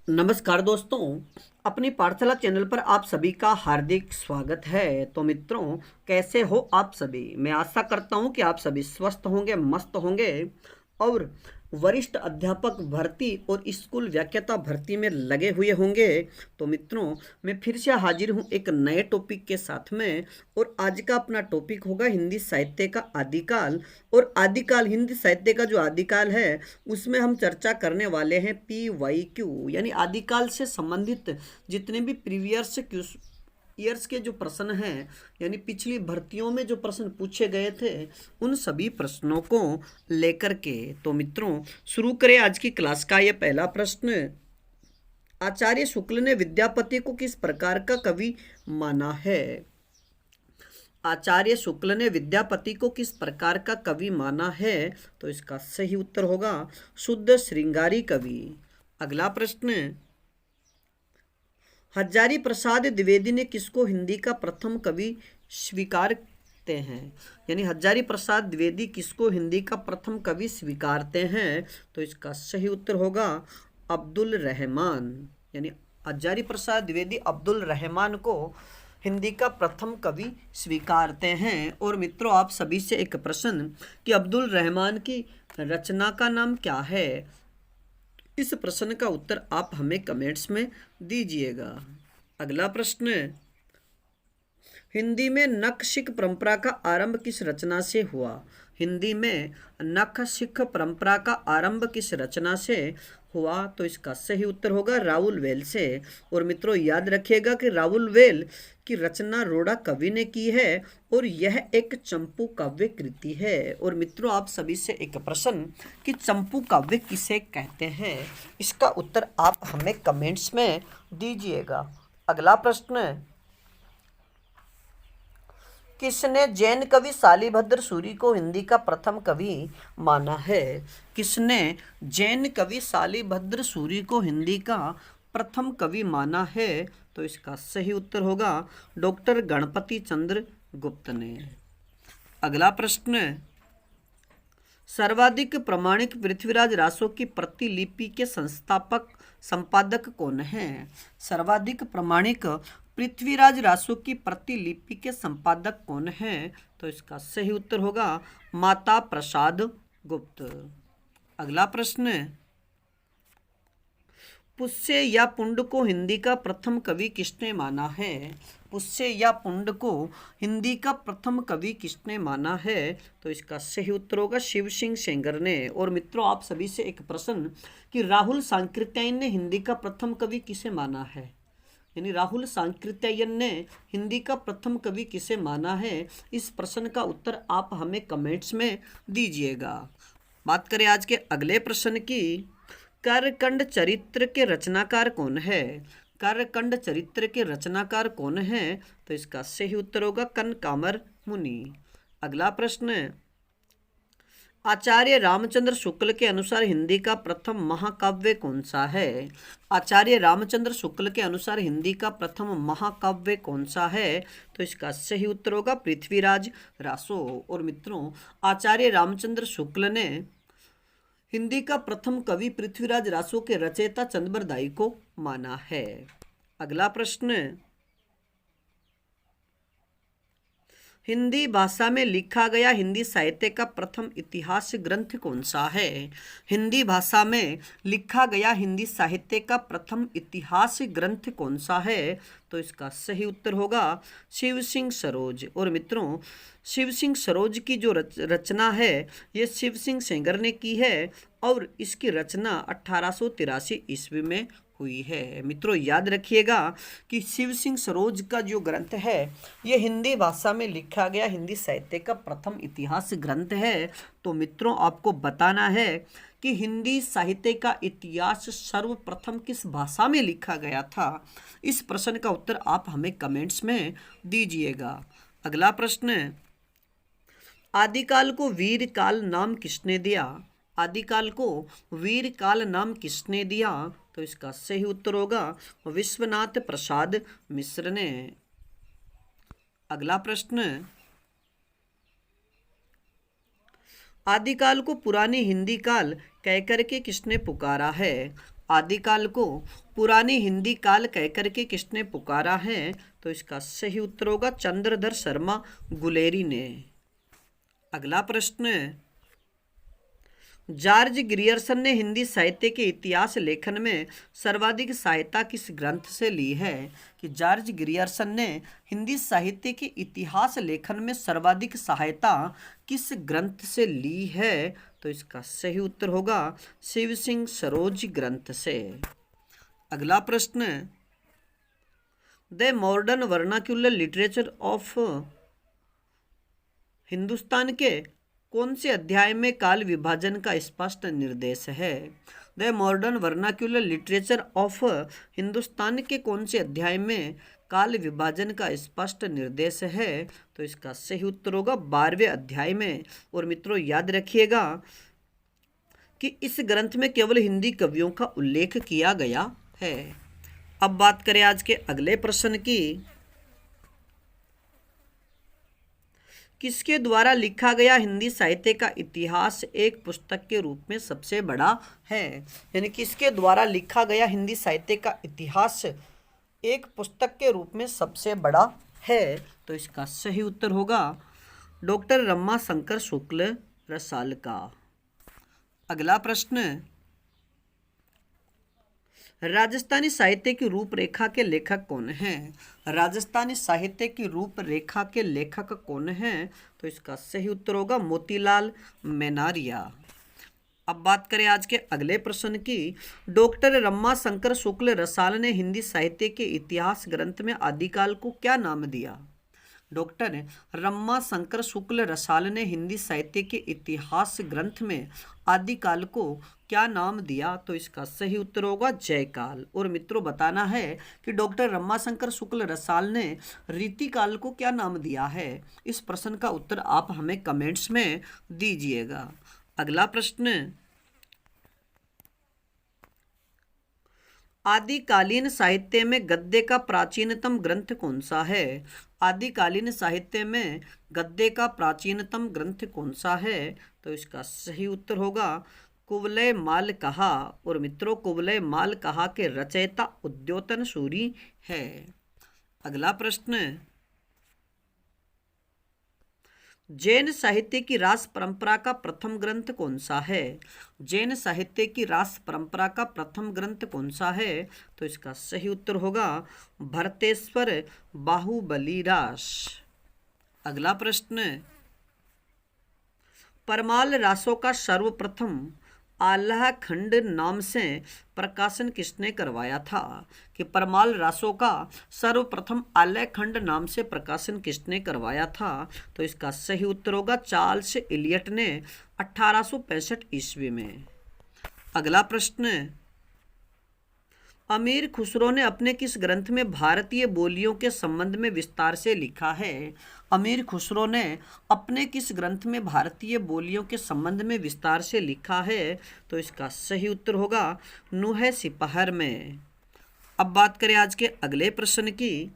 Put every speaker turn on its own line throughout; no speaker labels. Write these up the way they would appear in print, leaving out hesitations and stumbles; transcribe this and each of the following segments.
नमस्कार दोस्तों, अपनी पाठशाला चैनल पर आप सभी का हार्दिक स्वागत है। तो मित्रों, कैसे हो आप सभी? मैं आशा करता हूं कि आप सभी स्वस्थ होंगे, मस्त होंगे और वरिष्ठ अध्यापक भर्ती और स्कूल व्याख्याता भर्ती में लगे हुए होंगे। तो मित्रों, मैं फिर से हाजिर हूं एक नए टॉपिक के साथ में। और आज का अपना टॉपिक होगा हिंदी साहित्य का आदिकाल। और आदिकाल, हिंदी साहित्य का जो आदिकाल है उसमें हम चर्चा करने वाले हैं PYQ, यानी आदिकाल से संबंधित जितने भी प्रीवियस ईयर्स के जो प्रश्न हैं, यानी पिछली भर्तियों में जो प्रश्न पूछे गए थे उन सभी प्रश्नों को लेकर के। तो मित्रों, शुरू करें आज की क्लास का ये पहला प्रश्न। आचार्य शुक्ल ने विद्यापति को किस प्रकार का कवि माना है? आचार्य शुक्ल ने विद्यापति को किस प्रकार का कवि माना है? तो इसका सही उत्तर होगा शुद्ध श्रृंगारी कवि। अगला प्रश्न, हजारी प्रसाद द्विवेदी ने किसको हिंदी का प्रथम कवि स्वीकारते हैं? यानी हजारी प्रसाद द्विवेदी किसको हिंदी का प्रथम कवि स्वीकारते हैं? तो इसका सही उत्तर होगा अब्दुल रहमान। यानी हजारी प्रसाद द्विवेदी अब्दुल रहमान को हिंदी का प्रथम कवि स्वीकारते हैं। और मित्रों, आप सभी से एक प्रश्न कि अब्दुल रहमान की रचना का नाम क्या है? इस प्रश्न का उत्तर आप हमें कमेंट्स में दीजिएगा। अगला प्रश्न, हिंदी में नख सिख परंपरा का आरंभ किस रचना से हुआ? हिंदी में नख सिख परंपरा का आरंभ किस रचना से हुआ? तो इसका सही उत्तर होगा राहुल वेल से। और मित्रों, याद रखिएगा कि राहुल वेल की रचना रोड़ा कवि ने की है और यह एक चंपू काव्य कृति है। और मित्रों, आप सभी से एक प्रश्न कि चंपू काव्य किसे कहते हैं? इसका उत्तर आप हमें कमेंट्स में दीजिएगा। अगला प्रश्न, किसने जैन कवि शालिभद्र सूरी को हिंदी का प्रथम कवि माना है? किसने जैन कवि शालिभद्र सूरी को हिंदी का प्रथम कवि माना है? तो इसका सही उत्तर होगा डॉक्टर गणपति चंद्र गुप्त ने। अगला प्रश्न, सर्वाधिक प्रमाणिक पृथ्वीराज रासो की प्रतिलिपि के संपादक कौन है? सर्वाधिक प्रमाणिक पृथ्वीराज रासो की प्रतिलिपि के संपादक कौन है? तो इसका सही उत्तर होगा माता प्रसाद गुप्त। अगला प्रश्न, पुष्य या पुंड को हिंदी का प्रथम कवि किसने माना है? पुष्य या पुंड को हिंदी का प्रथम कवि किसने माना है? तो इसका सही उत्तर होगा शिव सिंह सेंगर ने। और मित्रों, आप सभी से एक प्रश्न कि राहुल सांकृत्यायन ने हिंदी का प्रथम कवि किसे माना है? यानी राहुल सांकृत्यायन ने हिंदी का प्रथम कवि किसे माना है? इस प्रश्न का उत्तर आप हमें कमेंट्स में दीजिएगा। बात करें आज के अगले प्रश्न की, करकंड चरित्र के रचनाकार कौन है? करकंड चरित्र के रचनाकार कौन है? तो इसका सही उत्तर होगा कनकामर मुनि। अगला प्रश्न, आचार्य रामचंद्र शुक्ल के अनुसार हिंदी का प्रथम महाकाव्य कौन सा है? आचार्य रामचंद्र शुक्ल के अनुसार हिंदी का प्रथम महाकाव्य कौन सा है? तो इसका सही उत्तर होगा पृथ्वीराज रासो। और मित्रों, आचार्य रामचंद्र शुक्ल ने हिंदी का प्रथम कवि पृथ्वीराज रासो के रचयिता चंद्रबरदाई को माना है। अगला प्रश्न, हिंदी भाषा में लिखा गया हिंदी साहित्य का प्रथम इतिहास ग्रंथ कौन सा है? हिंदी भाषा में लिखा गया हिंदी साहित्य का प्रथम इतिहास ग्रंथ कौन सा है? तो इसका सही उत्तर होगा शिव सिंह सरोज। और मित्रों, शिव सिंह सरोज की जो रचना है ये शिव सिंह सेंगर ने की है और इसकी रचना 1883 ईस्वी में हुई है। मित्रों, याद रखिएगा कि शिव सिंह सरोज का जो ग्रंथ है ये हिंदी भाषा में लिखा गया हिंदी साहित्य का प्रथम इतिहास ग्रंथ है। तो मित्रों, आपको बताना है कि हिंदी साहित्य का इतिहास सर्वप्रथम किस भाषा में लिखा गया था। इस प्रश्न का उत्तर आप हमें कमेंट्स में दीजिएगा। अगला प्रश्न, आदिकाल को वीर काल नाम किसने दिया? आदिकाल को वीर काल नाम किसने दिया? तो इसका सही उत्तर होगा विश्वनाथ प्रसाद मिश्र ने। अगला प्रश्न, आदिकाल को पुरानी हिंदी काल कहकर के किसने पुकारा है? आदिकाल को पुरानी हिंदी काल कहकर के किसने पुकारा है? तो इसका सही उत्तर होगा चंद्रधर शर्मा गुलेरी ने। अगला प्रश्न, जॉर्ज ग्रियर्सन ने हिंदी साहित्य के इतिहास लेखन में सर्वाधिक सहायता किस ग्रंथ से ली है? कि जॉर्ज ग्रियर्सन ने हिंदी साहित्य के इतिहास लेखन में सर्वाधिक सहायता किस ग्रंथ से ली है? तो इसका सही उत्तर होगा शिव सिंह सरोज ग्रंथ से। अगला प्रश्न, the modern vernacular literature of Hindustan के कौन से अध्याय में काल विभाजन का स्पष्ट निर्देश है? The modern vernacular literature of Hindustan के कौन से अध्याय में काल विभाजन का स्पष्ट निर्देश है? तो इसका सही उत्तर होगा 12वें अध्याय में। और मित्रों याद रखिएगा कि इस ग्रंथ में केवल हिंदी कवियों का उल्लेख किया गया है। अब बात करें आज के अगले प्रश्न की, किसके द्वारा लिखा गया हिंदी साहित्य का इतिहास एक पुस्तक के रूप में सबसे बड़ा है? यानी किसके द्वारा लिखा गया हिंदी साहित्य का इतिहास एक पुस्तक के रूप में सबसे बड़ा है? तो इसका सही उत्तर होगा डॉक्टर रमाशंकर शुक्ल रसाल का। अगला प्रश्न, राजस्थानी साहित्य की रूपरेखा के लेखक कौन हैं? राजस्थानी साहित्य की रूपरेखा के लेखक कौन हैं? तो इसका सही उत्तर होगा मोतीलाल मेनारिया। अब बात करें आज के अगले प्रश्न की, डॉक्टर रमाशंकर शुक्ल रसाल ने हिंदी साहित्य के इतिहास ग्रंथ में आदिकाल को क्या नाम दिया? डॉक्टर रमाशंकर शुक्ल रसाल ने हिंदी साहित्य के इतिहास ग्रंथ में आदिकाल को क्या नाम दिया? तो इसका सही उत्तर होगा जयकाल। और मित्रों बताना है कि डॉक्टर रमाशंकर शुक्ल रसाल ने रीतिकाल को क्या नाम दिया है? इस प्रश्न का उत्तर आप हमें कमेंट्स में दीजिएगा। अगला प्रश्न, आदिकालीन साहित्य में गद्य का प्राचीनतम ग्रंथ कौन सा है? आदिकालीन साहित्य में गद्य का प्राचीनतम ग्रंथ कौन सा है? तो इसका सही उत्तर होगा कुवलय माल कहा। और मित्रों कुवलय माल कहा के रचयिता उद्योतन सूरी है। अगला प्रश्न, जैन साहित्य की रास परंपरा का प्रथम ग्रंथ कौन सा है? जैन साहित्य की रास परंपरा का प्रथम ग्रंथ कौन सा है? तो इसका सही उत्तर होगा भरतेश्वर बाहुबली रास। अगला प्रश्न, परमाल रासों का सर्वप्रथम आल्हा खंड नाम से प्रकाशन किसने करवाया था? कि परमाल रासों का सर्वप्रथम आल्हा खंड नाम से प्रकाशन किसने करवाया था? तो इसका सही उत्तर होगा चार्ल्स इलियट ने 1865 ईस्वी में। अगला प्रश्न, अमीर खुसरो ने अपने किस ग्रंथ में भारतीय बोलियों के संबंध में विस्तार से लिखा है? अमीर खुसरो ने अपने किस ग्रंथ में भारतीय बोलियों के संबंध में विस्तार से लिखा है? तो इसका सही उत्तर होगा नूह सिपहर में। अब बात करें आज के अगले प्रश्न की,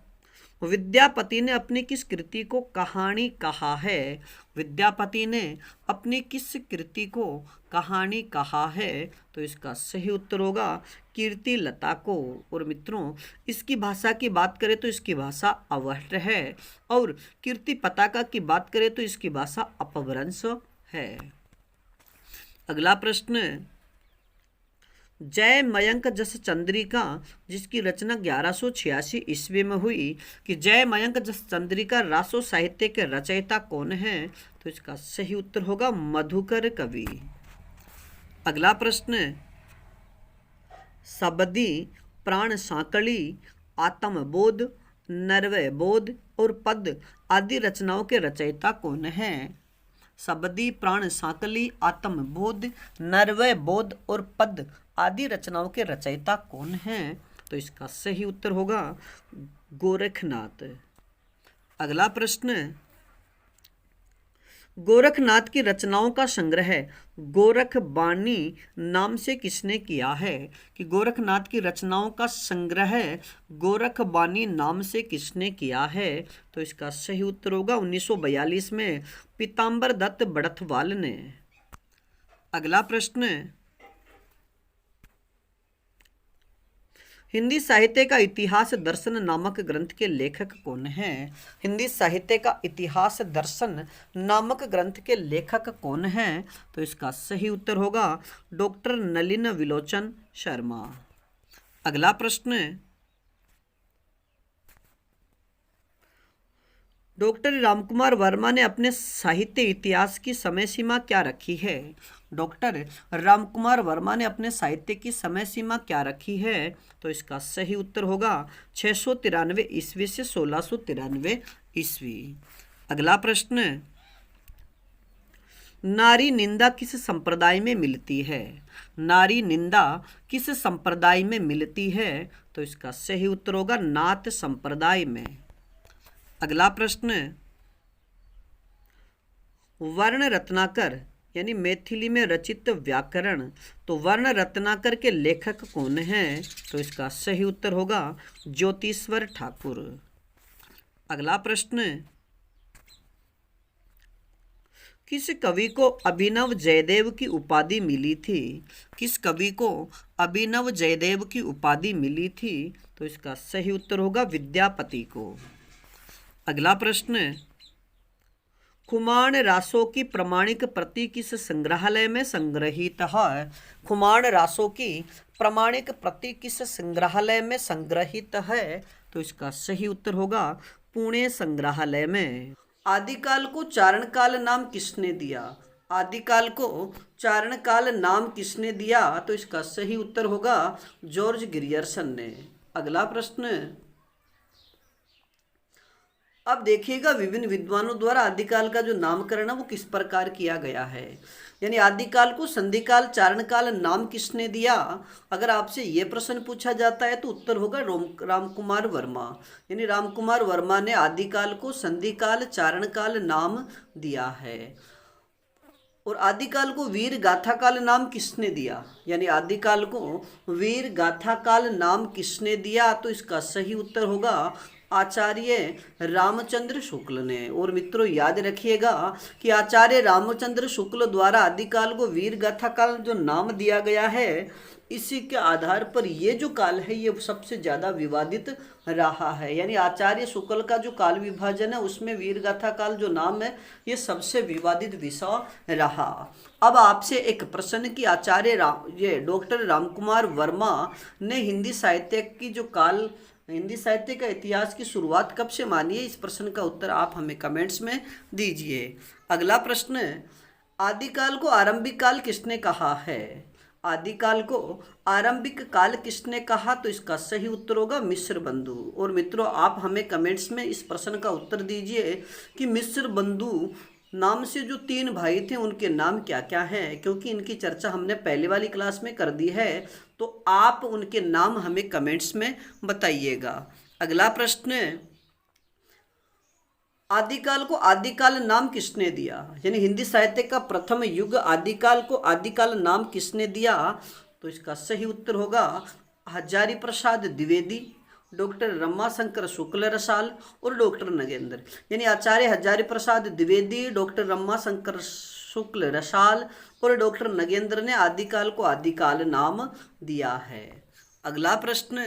विद्यापति ने अपनी किस कृति को कहानी कहा है? विद्यापति ने अपनी किस कृति को कहानी कहा है? तो इसका सही उत्तर होगा कीर्ति लता को। और मित्रों इसकी भाषा की बात करें तो इसकी भाषा अवहट्ट है, और कीर्ति पताका की बात करें तो इसकी भाषा अपभ्रंश है। अगला प्रश्न, जय मयंक जस चंद्रिका जिसकी रचना 1186 ईस्वी में हुई, कि जय मयंक जस चंद्रिका रासो साहित्य के रचयिता कौन है? तो इसका सही उत्तर होगा मधुकर कवि। अगला प्रश्न, सबदी, प्राण सांकली, आत्मबोध, नरवय बोध और पद आदि रचनाओं के रचयिता कौन हैं? सबदी, प्राण सांकली, आत्मबोध, नरवय बोध और पद आदि रचनाओं के रचयिता कौन हैं? तो इसका सही उत्तर होगा गोरखनाथ। अगला प्रश्न, गोरखनाथ की रचनाओं का संग्रह गोरख बानी नाम से किसने किया है? कि गोरखनाथ की रचनाओं का संग्रह गोरख बानी नाम से किसने किया है? तो इसका सही उत्तर होगा 1942 में पीताम्बर दत्त बड़थवाल ने। अगला प्रश्न, हिंदी साहित्य का इतिहास दर्शन नामक ग्रंथ के लेखक कौन हैं? हिंदी साहित्य का इतिहास दर्शन नामक ग्रंथ के लेखक कौन हैं? तो इसका सही उत्तर होगा डॉक्टर नलिन विलोचन शर्मा। अगला प्रश्न, डॉक्टर रामकुमार वर्मा ने अपने साहित्य इतिहास की समय सीमा क्या रखी है? डॉक्टर रामकुमार वर्मा ने अपने साहित्य की समय सीमा क्या रखी है? तो इसका सही उत्तर होगा 693 ईस्वी से 1693 ईस्वी। अगला प्रश्न, नारी निंदा किस संप्रदाय में मिलती है? नारी निंदा किस संप्रदाय में मिलती है? तो इसका सही उत्तर होगा नाथ संप्रदाय में। अगला प्रश्न, वर्ण रत्नाकर यानी मैथिली में रचित व्याकरण, तो वर्ण रत्नाकर के लेखक कौन हैं? तो इसका सही उत्तर होगा ज्योतिश्वर ठाकुर। अगला प्रश्न, किस कवि को अभिनव जयदेव की उपाधि मिली थी? किस कवि को अभिनव जयदेव की उपाधि मिली थी? तो इसका सही उत्तर होगा विद्यापति को। अगला प्रश्न, खुमान रासों की प्रमाणिक प्रति किस संग्रहालय में संग्रहित है? खुमान रासों की प्रमाणिक प्रति किस संग्रहालय में संग्रहित है? तो इसका सही उत्तर होगा पुणे संग्रहालय में। आदिकाल को चारण काल नाम किसने दिया? आदिकाल को चारण काल नाम किसने दिया? तो इसका सही उत्तर होगा जॉर्ज ग्रियर्सन ने। अगला प्रश्न, अब देखिएगा विभिन्न विद्वानों द्वारा आदिकाल का जो नामकरण है वो किस प्रकार किया गया है। यानी आदिकाल को संधिकाल चारणकाल नाम किसने दिया? अगर आपसे ये प्रश्न पूछा जाता है तो उत्तर होगा रामकुमार वर्मा। यानी रामकुमार वर्मा ने आदिकाल को संधिकाल चारणकाल नाम दिया है। और आदिकाल को वीर गाथा काल नाम किसने दिया? यानी आदिकाल को वीर गाथा काल नाम किसने दिया? तो इसका सही उत्तर होगा आचार्य रामचंद्र शुक्ल ने। और मित्रों याद रखिएगा कि आचार्य रामचंद्र शुक्ल द्वारा आदिकाल को वीर गाथा काल जो नाम दिया गया है, इसी के आधार पर ये जो काल है ये सबसे ज़्यादा विवादित रहा है। यानी आचार्य शुक्ल का जो काल विभाजन है उसमें वीर गाथा काल जो नाम है ये सबसे विवादित विषय रहा। अब आपसे एक प्रश्न कि ये डॉक्टर रामकुमार वर्मा ने हिंदी साहित्य की जो हिंदी साहित्य का इतिहास की शुरुआत कब से मानी है? इस प्रश्न का उत्तर आप हमें कमेंट्स में दीजिए। अगला प्रश्न, आदिकाल को आरंभिक काल किसने कहा है? आदिकाल को आरंभिक काल किसने कहा? तो इसका सही उत्तर होगा मिस्र बंधु। और मित्रों आप हमें कमेंट्स में इस प्रश्न का उत्तर दीजिए कि मिस्र बंधु नाम से जो 3 भाई थे उनके नाम क्या क्या हैं, क्योंकि इनकी चर्चा हमने पहले वाली क्लास में कर दी है। तो आप उनके नाम हमें कमेंट्स में बताइएगा। अगला प्रश्न, आदिकाल को आदिकाल नाम किसने दिया? यानी हिंदी साहित्य का प्रथम युग आदिकाल को आदिकाल नाम किसने दिया? तो इसका सही उत्तर होगा हजारी प्रसाद द्विवेदी, डॉक्टर रमाशंकर शुक्ल रसाल और डॉक्टर नगेंद्र। यानी आचार्य हजारी प्रसाद द्विवेदी, डॉक्टर रमाशंकर शुक्ल रसाल और डॉक्टर नगेंद्र ने आदिकाल को आदिकाल नाम दिया है। अगला प्रश्न,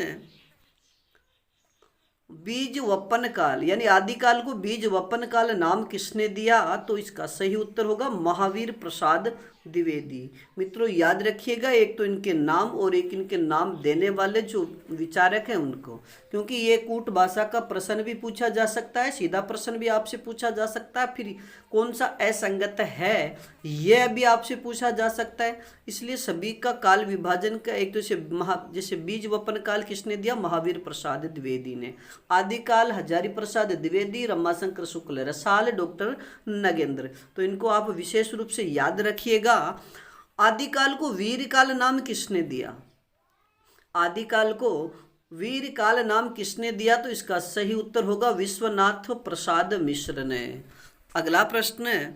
बीज वपन काल यानी आदिकाल को बीज वपन काल नाम किसने दिया? तो इसका सही उत्तर होगा महावीर प्रसाद द्विवेदी। मित्रों याद रखिएगा एक तो इनके नाम और एक इनके नाम देने वाले जो विचारक हैं उनको, क्योंकि ये कूट भाषा का प्रश्न भी पूछा जा सकता है, सीधा प्रश्न भी आपसे पूछा जा सकता है, फिर कौन सा असंगत है यह भी आपसे पूछा जा सकता है। इसलिए सभी का काल विभाजन का एक तो जैसे बीज वपन काल किसने दिया? महावीर प्रसाद द्विवेदी ने। आदिकाल हजारी प्रसाद द्विवेदी, रमाशंकर शुक्ल रसाल, डॉक्टर नगेंद्र। तो इनको आप विशेष रूप से याद रखिएगा। आदिकाल को वीर काल नाम किसने दिया? आदिकाल को वीर काल नाम किसने दिया? तो इसका सही उत्तर होगा विश्वनाथ प्रसाद मिश्र ने। अगला प्रश्न,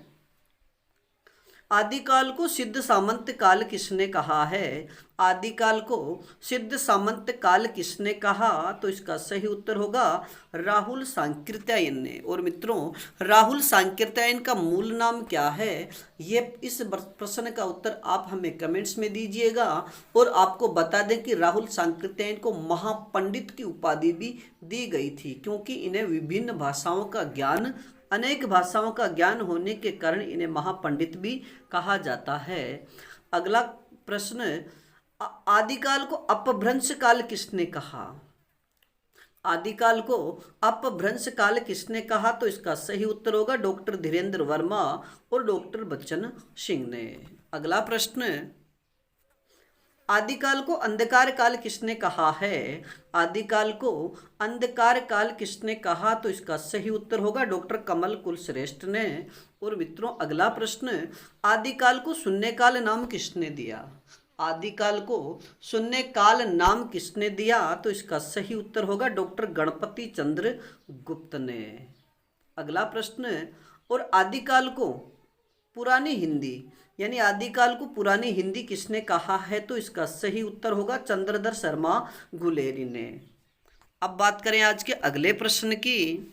आदिकाल को सिद्ध सामंत काल किसने कहा है? आदिकाल को सिद्ध सामंत काल किसने कहा? तो इसका सही उत्तर होगा राहुल सांकृत्यायन ने। और मित्रों, राहुल सांकृत्यायन का मूल नाम क्या है? ये इस प्रश्न का उत्तर आप हमें कमेंट्स में दीजिएगा। और आपको बता दें कि राहुल सांकृत्यायन को महापंडित की उपाधि भी दी गई थी, क्योंकि इन्हें विभिन्न भाषाओं का ज्ञान, अनेक भाषाओं का ज्ञान होने के कारण इन्हें महापंडित भी कहा जाता है। अगला प्रश्न, आदिकाल को अपभ्रंश काल किसने कहा? आदिकाल को अपभ्रंश काल किसने कहा? तो इसका सही उत्तर होगा डॉक्टर धीरेन्द्र वर्मा और डॉक्टर बच्चन सिंह ने। अगला प्रश्न, आदिकाल को अंधकार काल किसने कहा है? आदिकाल को अंधकार काल किसने कहा? तो इसका सही उत्तर होगा डॉक्टर कमल कुलश्रेष्ठ ने। और मित्रों, अगला प्रश्न, आदिकाल को शून्यकाल नाम किसने दिया? आदिकाल को शून्यकाल नाम किसने दिया? तो इसका सही उत्तर होगा डॉक्टर गणपति चंद्र गुप्त ने। अगला प्रश्न, और आदिकाल को पुरानी हिंदी यानी आदिकाल को पुरानी हिंदी किसने कहा है? तो इसका सही उत्तर होगा चंद्रधर शर्मा गुलेरी ने। अब बात करें आज के अगले प्रश्न की।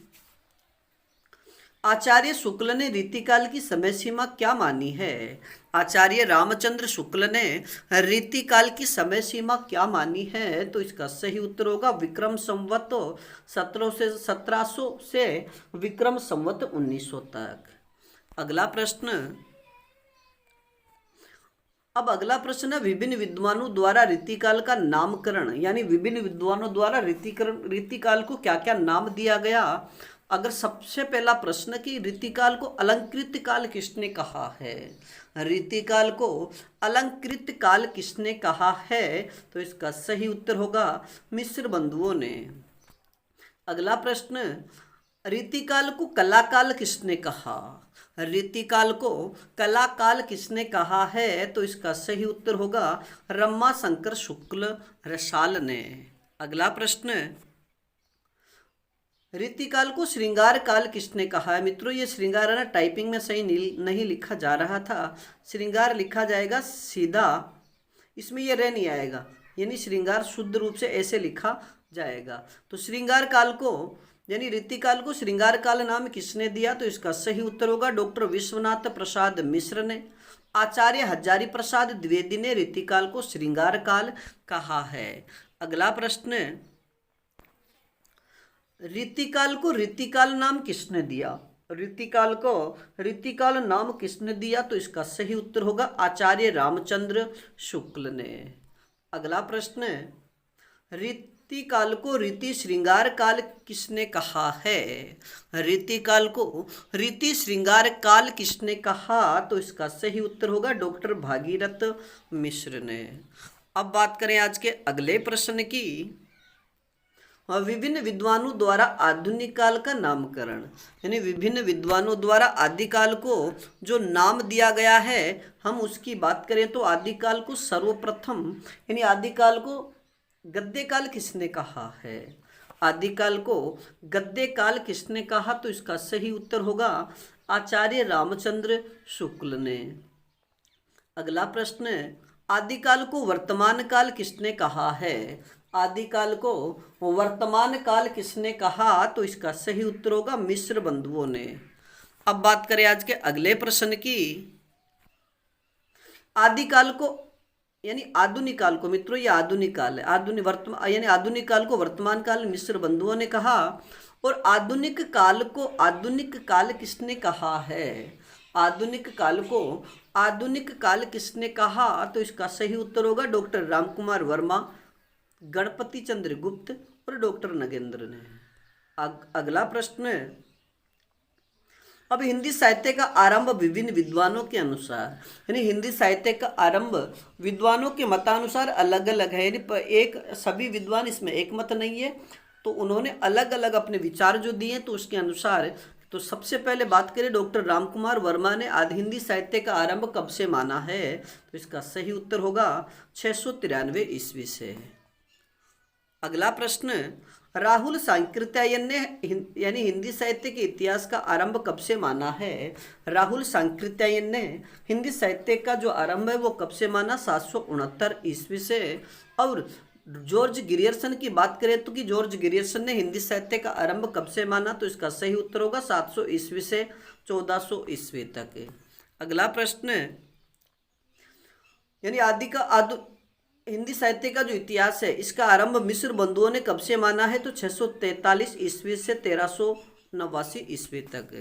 आचार्य शुक्ल ने रीतिकाल की समय सीमा क्या मानी है? आचार्य रामचंद्र शुक्ल ने रीतिकाल की समय सीमा क्या मानी है? तो इसका सही उत्तर होगा विक्रम संवत 1700 से विक्रम संवत 1900 तक। अगला प्रश्न, अब अगला प्रश्न है, विभिन्न विद्वानों द्वारा रीतिकाल का नामकरण, यानी विभिन्न विद्वानों द्वारा रीतिकाल को क्या क्या नाम दिया गया। अगर सबसे पहला प्रश्न कि रीतिकाल को अलंकृत काल किसने कहा है? रीतिकाल को अलंकृत काल किसने कहा है? तो इसका सही उत्तर होगा मिश्र बंधुओं ने। अगला प्रश्न, रीतिकाल को कलाकाल किसने कहा? रीतिकाल को कलाकाल किसने कहा है? तो इसका सही उत्तर होगा रमा शंकर शुक्ल रसाल ने। अगला प्रश्न, रीतिकाल को श्रृंगार काल किसने कहा है? मित्रों, ये श्रृंगार है ना, टाइपिंग में सही नहीं लिखा जा रहा था। श्रृंगार लिखा जाएगा सीधा, इसमें ये रह नहीं आएगा, यानी श्रृंगार शुद्ध रूप से ऐसे लिखा जाएगा। तो श्रृंगार काल को यानी रीतिकाल को श्रृंगार काल नाम किसने दिया? तो इसका सही उत्तर होगा डॉक्टर विश्वनाथ प्रसाद मिश्र ने। आचार्य हजारी प्रसाद द्विवेदी ने रीतिकाल को श्रृंगार काल कहा है। अगला प्रश्न, रीतिकाल को रीतिकाल नाम किसने दिया? रीतिकाल को रीतिकाल नाम किसने दिया? तो इसका सही उत्तर होगा आचार्य रामचंद्र शुक्ल ने। अगला प्रश्न, रीतिकाल को रीति श्रृंगार काल किसने कहा है? रीतिकाल को रीति श्रृंगार काल किसने कहा? तो इसका सही उत्तर होगा डॉक्टर भागीरथ मिश्र ने। अब बात करें आज के अगले प्रश्न की। विभिन्न विद्वानों द्वारा आधुनिक काल का नामकरण, यानी विभिन्न विद्वानों द्वारा आदिकाल को जो नाम दिया गया है, हम उसकी बात करें तो आदिकाल को सर्वप्रथम यानी आदिकाल को गद्य काल किसने कहा है? आदिकाल को गद्य काल किसने कहा? तो इसका सही उत्तर होगा आचार्य रामचंद्र शुक्ल ने। अगला प्रश्न, आदिकाल को वर्तमान काल किसने कहा है? आदिकाल को वर्तमान काल किसने कहा? तो इसका सही उत्तर होगा मिश्र बंधुओं ने। अब बात करें आज के अगले प्रश्न की। आदिकाल को यानी आधुनिक काल को, मित्रों ये आधुनिक काल है, आधुनिक काल को वर्तमान काल मिश्र बंधुओं ने कहा। और आधुनिक काल को आधुनिक काल किसने कहा है? आधुनिक काल को आधुनिक काल किसने कहा? तो इसका सही उत्तर होगा डॉक्टर रामकुमार वर्मा, गणपति चंद्र गुप्त और डॉक्टर नगेंद्र ने। अगला प्रश्न, अब हिंदी साहित्य का आरंभ विभिन्न विद्वानों के अनुसार, यानी हिंदी साहित्य का आरंभ विद्वानों के मतानुसार अलग अलग है, यानी एक सभी विद्वान इसमें एक मत नहीं है, तो उन्होंने अलग अलग अपने विचार जो दिए तो उसके अनुसार। तो सबसे पहले बात करें डॉक्टर रामकुमार वर्मा ने आदि हिंदी साहित्य का आरंभ कब से माना है? तो इसका सही उत्तर होगा 693 ईस्वी से। अगला प्रश्न, राहुल सांकृत्यायन ने यानी हिंदी साहित्य के इतिहास का आरंभ कब से माना है? राहुल सांकृत्यायन ने हिंदी साहित्य का जो आरंभ है वो कब से माना? 769 ईस्वी से। और जॉर्ज गिरियर्सन की बात करें तो कि जॉर्ज गिरियर्सन ने हिंदी साहित्य का आरंभ कब से माना? तो इसका सही उत्तर होगा 700 ईस्वी से 1400 ईस्वी तक। अगला प्रश्न, यानी आदि का हिंदी साहित्य का जो इतिहास है इसका आरंभ मिस्र बंधुओं ने कब से माना है? तो 643 ईस्वी से 1389 ईस्वी तक।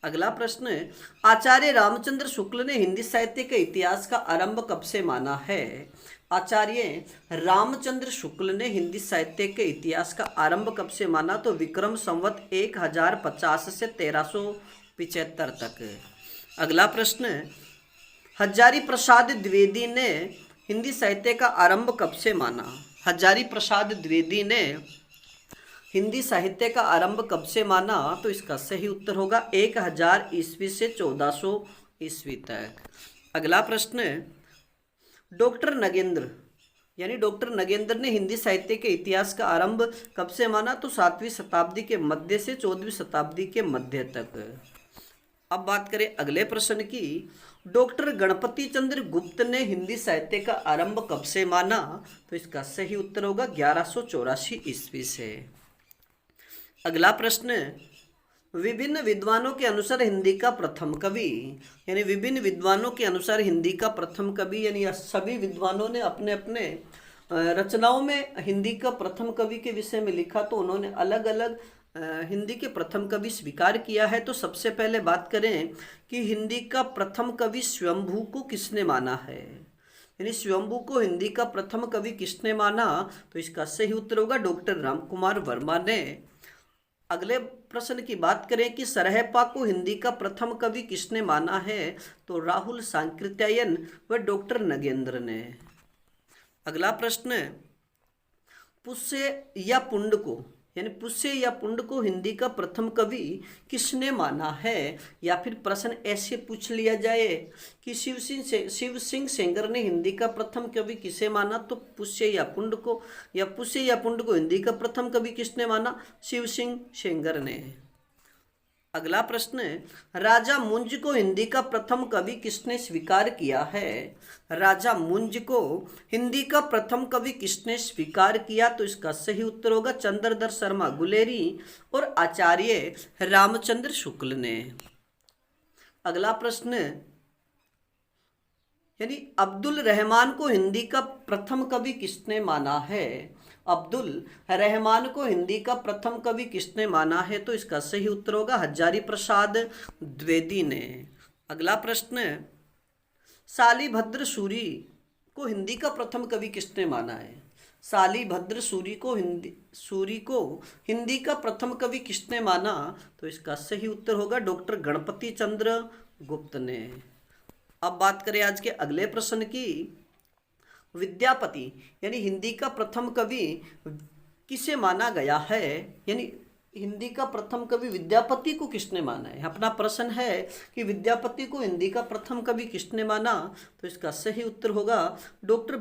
अगला प्रश्न, आचार्य रामचंद्र शुक्ल ने हिंदी साहित्य के इतिहास का आरंभ कब से माना है? आचार्य रामचंद्र शुक्ल ने हिंदी साहित्य के इतिहास का आरंभ कब से माना? तो विक्रम संवत 1050 से 1375 तक। अगला प्रश्न, हजारी प्रसाद द्विवेदी ने हिंदी साहित्य का आरंभ कब से माना? हजारी प्रसाद द्विवेदी ने हिंदी साहित्य का आरंभ कब से माना? तो इसका सही उत्तर होगा 1000 ईस्वी से 1400 ईस्वी तक। अगला प्रश्न, डॉक्टर नगेंद्र यानी डॉक्टर नगेंद्र ने हिंदी साहित्य के इतिहास का आरंभ कब से माना? तो 7वीं शताब्दी के मध्य से 14वीं शताब्दी के मध्य तक। अब बात करें अगले प्रश्न की, डॉक्टर गणपति चंद्र गुप्त ने हिंदी साहित्य का आरंभ कब से माना? तो इसका सही उत्तर होगा 1184 ईस्वी से। अगला प्रश्न, विभिन्न विद्वानों के अनुसार हिंदी का प्रथम कवि यानी विभिन्न विद्वानों के अनुसार हिंदी का प्रथम कवि यानी सभी विद्वानों ने अपने अपने रचनाओं में हिंदी का प्रथम कवि के विषय में लिखा, तो उन्होंने अलग अलग हिंदी के प्रथम कवि स्वीकार किया है। तो सबसे पहले बात करें कि हिंदी का प्रथम कवि स्वयंभू को किसने माना है, यानी स्वयंभू को हिंदी का प्रथम कवि किसने माना? तो इसका सही उत्तर होगा डॉक्टर रामकुमार वर्मा ने। अगले प्रश्न की बात करें कि सरहपा को हिंदी का प्रथम कवि किसने माना है? तो राहुल सांकृत्यायन व डॉक्टर नगेंद्र ने। अगला प्रश्न, पुष्य या पुंड को यानी पुष्य या पुंड को हिंदी का प्रथम कवि किसने माना है? या फिर प्रश्न ऐसे पूछ लिया जाए कि शिव सिंह सेंगर ने हिंदी का प्रथम कवि किसे माना? तो पुष्य या पुंड को, या पुष्य या पुंड को हिंदी का प्रथम कवि किसने माना? शिव सिंह सेंगर ने। अगला प्रश्न, राजा मुंज को हिंदी का प्रथम कवि किसने स्वीकार किया है? राजा मुंज को हिंदी का प्रथम कवि किसने स्वीकार किया? तो इसका सही उत्तर होगा चंद्रधर शर्मा गुलेरी और आचार्य रामचंद्र शुक्ल ने। अगला प्रश्न, यानी अब्दुल रहमान को हिंदी का प्रथम कवि किसने माना है? अब्दुल रहमान को हिंदी का प्रथम कवि किसने माना है? तो इसका सही उत्तर होगा हजारी प्रसाद द्विवेदी ने। अगला प्रश्न, शालिभद्र सूरी को हिंदी का प्रथम कवि किसने माना है? शालिभद्र सूरी को हिंदी का प्रथम कवि किसने माना? तो इसका सही उत्तर होगा डॉक्टर गणपति चंद्र गुप्त ने। अब बात करें आज के अगले प्रश्न की, विद्यापति यानी हिंदी का प्रथम कवि किसे माना गया है? यानी हिंदी का प्रथम कवि विद्यापति को किसने माना है? अपना प्रश्न है कि विद्यापति को हिंदी का प्रथम कवि किसने माना? तो इसका सही उत्तर होगा डॉक्टर